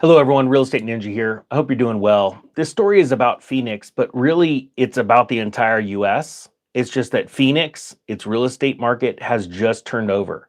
Hello, everyone. Real Estate Ninja here. I hope you're doing well. This story is about Phoenix, but really it's about the entire US. It's just that Phoenix, its real estate market has just turned over.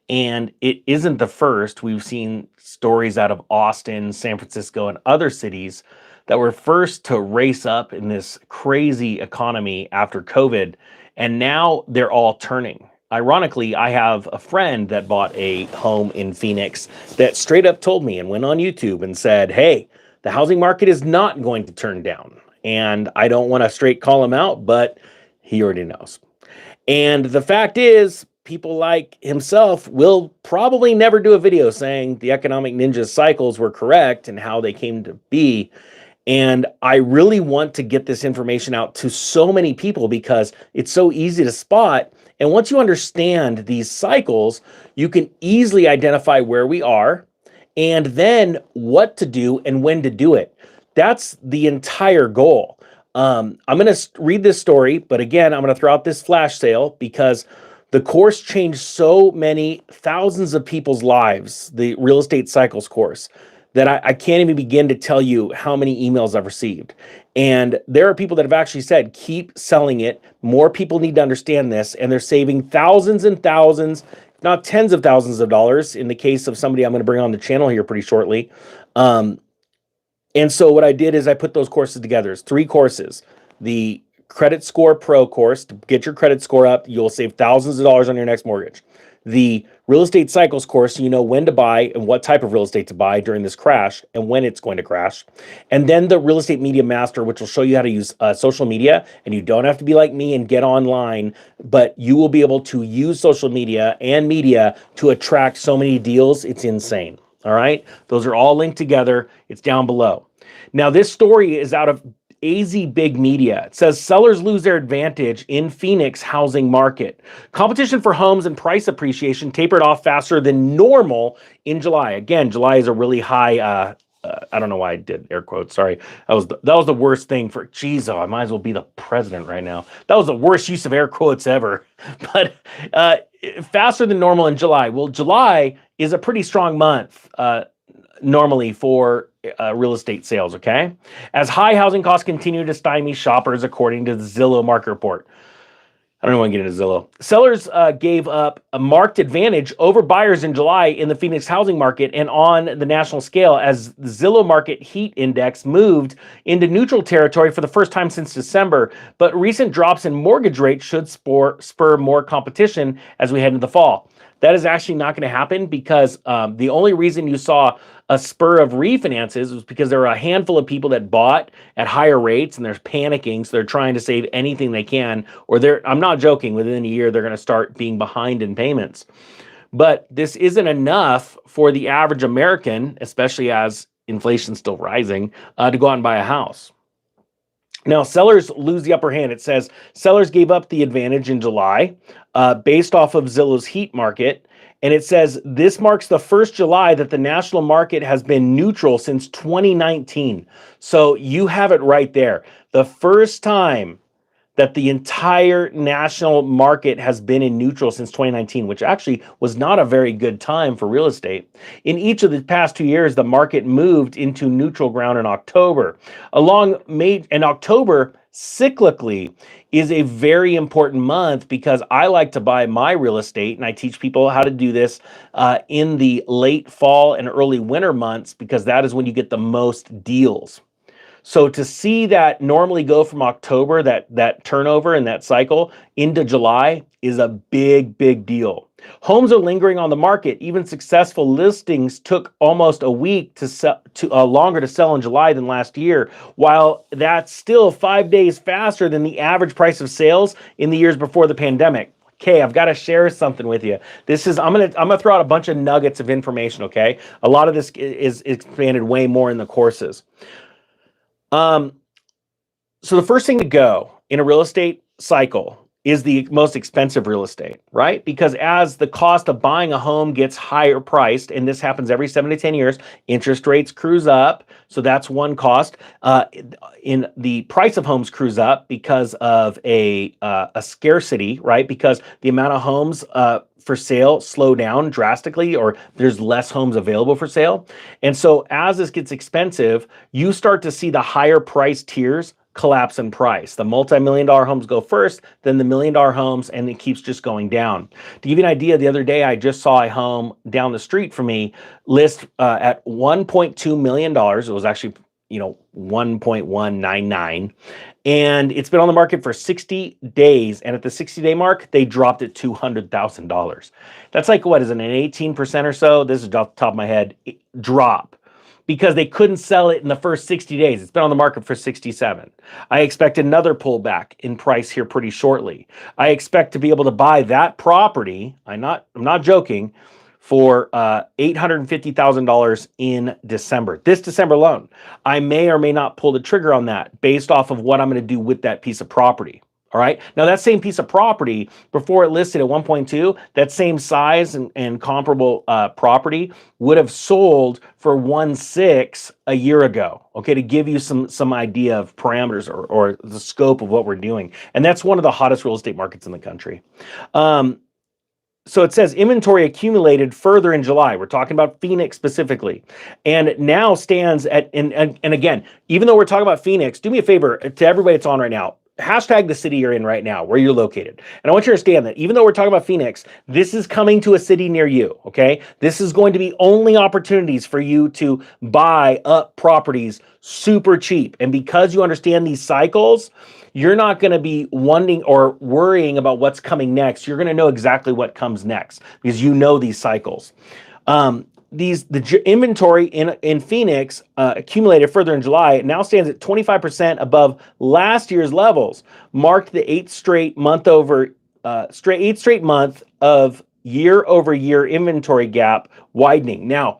And it isn't the first. We've seen stories out of Austin, San Francisco, and other cities that were first to race up in this crazy economy after COVID. And now they're all turning. Ironically, I have a friend that bought a home in Phoenix that straight up told me and went on YouTube and said, "Hey, the housing market is not going to turn down." And I don't want to straight call him out, but he already knows. And the fact is, people like himself will probably never do a video saying the economic ninja cycles were correct and how they came to be. And I really want to get this information out to so many people because it's so easy to spot. And once you understand these cycles, you can easily identify where we are and then what to do and when to do it. That's the entire goal. I'm going to read this story, but again, I'm going to throw out this flash sale because the course changed so many thousands of people's lives, the real estate cycles course, that I can't even begin to tell you how many emails I've received. And there are people that have actually said, keep selling it. More people need to understand this. And they're saving thousands and thousands, if not tens of thousands of dollars in the case of somebody I'm going to bring on the channel here pretty shortly. And so what I did is I put those courses together. It's 3 courses. The Credit Score Pro course, to get your credit score up, you'll save thousands of dollars on your next mortgage. The Real Estate Cycles course, so you know when to buy and what type of real estate to buy during this crash and when it's going to crash. And then the Real Estate Media Master, which will show you how to use social media. And you don't have to be like me and get online, but you will be able to use social media and media to attract so many deals. It's insane. All right. Those are all linked together. It's down below. Now, this story is out of AZ Big Media. It says sellers lose their advantage in Phoenix housing market. Competition for homes and price appreciation tapered off faster than normal in July. Again, July is a really high. I don't know why I did air quotes. Sorry, that was the worst thing for. Geez, I might as well be the president right now. That was the worst use of air quotes ever. But faster than normal in July. Well, July is a pretty strong month normally for real estate sales, okay? As high housing costs continue to stymie shoppers, according to the Zillow market report. I don't want to get into Zillow. Sellers gave up a marked advantage over buyers in July in the Phoenix housing market and on the national scale as the Zillow Market Heat Index moved into neutral territory for the first time since December. But recent drops in mortgage rates should spur more competition as we head into the fall. That is actually not going to happen because the only reason you saw a spur of refinances was because there were a handful of people that bought at higher rates and they're panicking. So they're trying to save anything they can, or I'm not joking, within a year, they're going to start being behind in payments. But this isn't enough for the average American, especially as inflation's still rising, to go out and buy a house. Now, sellers lose the upper hand. It says sellers gave up the advantage in July based off of Zillow's heat market. And it says this marks the first July that the national market has been neutral since 2019. So you have it right there. The first time that the entire national market has been in neutral since 2019, which actually was not a very good time for real estate. In each of the past 2 years, the market moved into neutral ground in October. October, cyclically, is a very important month because I like to buy my real estate, and I teach people how to do this in the late fall and early winter months because that is when you get the most deals. So to see that normally go from October, that turnover and that cycle into July is a big, big deal. Homes are lingering on the market. Even successful listings took almost a week longer to sell in July than last year, while that's still 5 days faster than the average price of sales in the years before the pandemic. Okay, I've got to share something with you. I'm gonna throw out a bunch of nuggets of information. Okay, a lot of this is expanded way more in the courses. So the first thing to go in a real estate cycle is the most expensive real estate, right? Because as the cost of buying a home gets higher priced, and this happens every 7 to 10 years, interest rates cruise up. So that's one cost. In the price of homes cruise up because of a scarcity, right? Because the amount of homes for sale slow down drastically, or there's less homes available for sale. And so as this gets expensive, you start to see the higher price tiers collapse in price. The multi-million-dollar homes go first, then the million-dollar homes, and it keeps just going down. To give you an idea, the other day I just saw a home down the street from me list at $1.2 million. It was actually, 1.199. And it's been on the market for 60 days. And at the 60-day mark, they dropped it $200,000. That's like, what is it, an 18% or so? This is off the top of my head, drop. Because they couldn't sell it in the first 60 days. It's been on the market for 67. I expect another pullback in price here pretty shortly. I expect to be able to buy that property, I'm not joking, for $850,000 in December. This December alone. I may or may not pull the trigger on that based off of what I'm going to do with that piece of property. All right. Now, that same piece of property, before it listed at 1.2, that same size and comparable property would have sold for 1.6 a year ago. Okay, to give you some idea of parameters or the scope of what we're doing. And that's one of the hottest real estate markets in the country. So it says inventory accumulated further in July. We're talking about Phoenix specifically. And it now stands at, and again, even though we're talking about Phoenix, do me a favor to everybody that's on right now. Hashtag the city you're in right now, where you're located. And I want you to understand that even though we're talking about Phoenix, this is coming to a city near you, okay? This is going to be only opportunities for you to buy up properties super cheap. And because you understand these cycles, you're not going to be wondering or worrying about what's coming next. You're going to know exactly what comes next because you know these cycles. The inventory in Phoenix accumulated further in July. It now stands at 25% above last year's levels, marked the eighth straight month of year-over-year inventory gap widening. Now,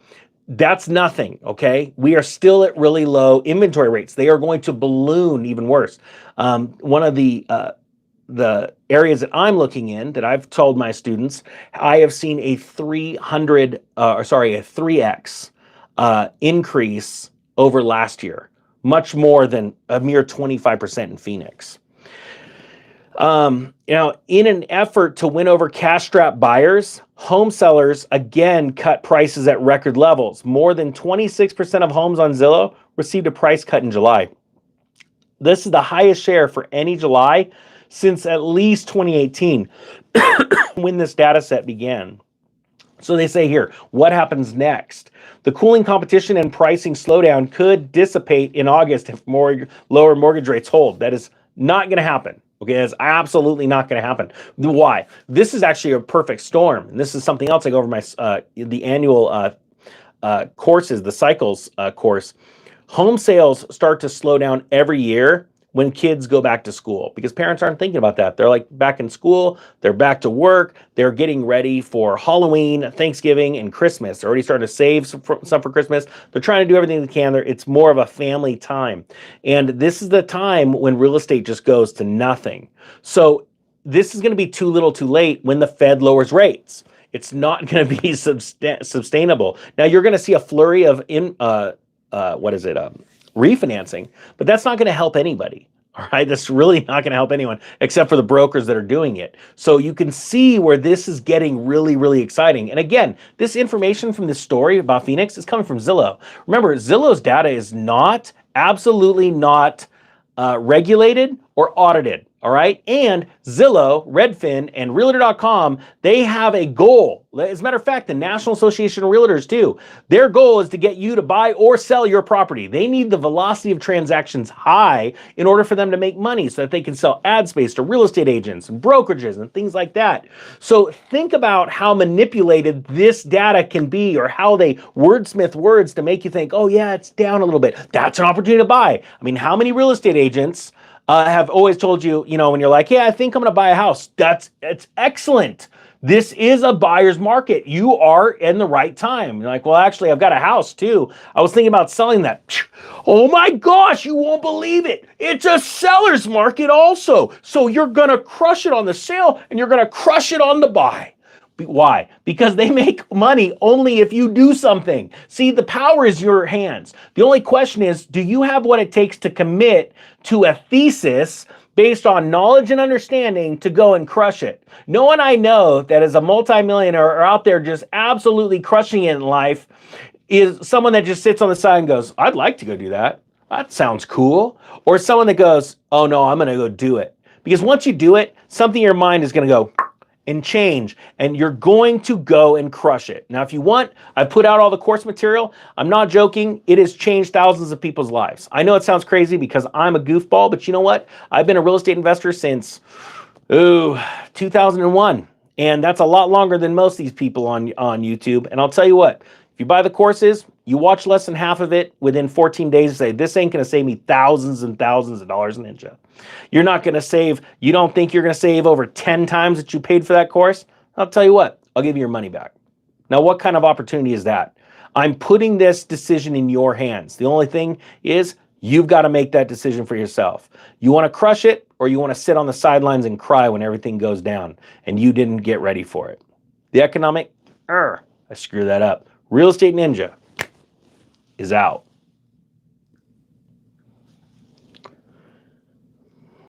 that's nothing, okay? We are still at really low inventory rates. They are going to balloon even worse. One of the areas that I'm looking in, that I've told my students, I have seen a 3x increase over last year, much more than a mere 25% in Phoenix. In an effort to win over cash-strapped buyers, home sellers again cut prices at record levels. More than 26% of homes on Zillow received a price cut in July. This is the highest share for any July since at least 2018, when this data set began. So they say here, what happens next? The cooling competition and pricing slowdown could dissipate in August if lower mortgage rates hold. That is not going to happen. Okay, that's absolutely not going to happen. Why? This is actually a perfect storm. And this is something else I go over my the annual courses, the cycles course. Home sales start to slow down every year when kids go back to school, because parents aren't thinking about that. They're like back in school, they're back to work, they're getting ready for Halloween, Thanksgiving, and Christmas. They're already starting to save some for Christmas. They're trying to do everything they can. It's more of a family time. And this is the time when real estate just goes to nothing. So this is going to be too little too late when the Fed lowers rates. It's not going to be sustainable. Now you're going to see a flurry of refinancing, but that's not going to help anybody. All right, that's really not going to help anyone except for the brokers that are doing it. So you can see where this is getting really, really exciting. And again, this information from this story about Phoenix is coming from Zillow. Remember, Zillow's data is absolutely not regulated or audited. All right. And Zillow, Redfin, and Realtor.com, they have a goal. As a matter of fact, the National Association of Realtors too, their goal is to get you to buy or sell your property. They need the velocity of transactions high in order for them to make money so that they can sell ad space to real estate agents and brokerages and things like that. So think about how manipulated this data can be, or how they wordsmith words to make you think, oh yeah, it's down a little bit. That's an opportunity to buy. I mean, how many real estate agents have always told you, when you're like, yeah, I think I'm going to buy a house. It's excellent. This is a buyer's market. You are in the right time. You're like, well, actually, I've got a house too. I was thinking about selling that. Oh my gosh, you won't believe it. It's a seller's market also. So you're going to crush it on the sale and you're going to crush it on the buy. Why? Because they make money only if you do something. See, the power is your hands. The only question is, do you have what it takes to commit to a thesis based on knowledge and understanding to go and crush it? No one I know that is a multimillionaire or out there just absolutely crushing it in life is someone that just sits on the side and goes, I'd like to go do that. That sounds cool. Or someone that goes, oh no, I'm going to go do it. Because once you do it, something in your mind is going to go and change, and you're going to go and crush it. Now, if you want, I put out all the course material. I'm not joking. It has changed thousands of people's lives. I know it sounds crazy because I'm a goofball, but you know what? I've been a real estate investor since 2001. And that's a lot longer than most of these people on YouTube. And I'll tell you what, if you buy the courses, you watch less than half of it within 14 days and say, this ain't going to save me thousands and thousands of dollars in Ninja. You're not going to save, you don't think you're going to save over 10 times that you paid for that course? I'll tell you what, I'll give you your money back. Now, what kind of opportunity is that? I'm putting this decision in your hands. The only thing is you've got to make that decision for yourself. You want to crush it, or you want to sit on the sidelines and cry when everything goes down and you didn't get ready for it. The economic, I screw that up. Real Estate Ninja is out.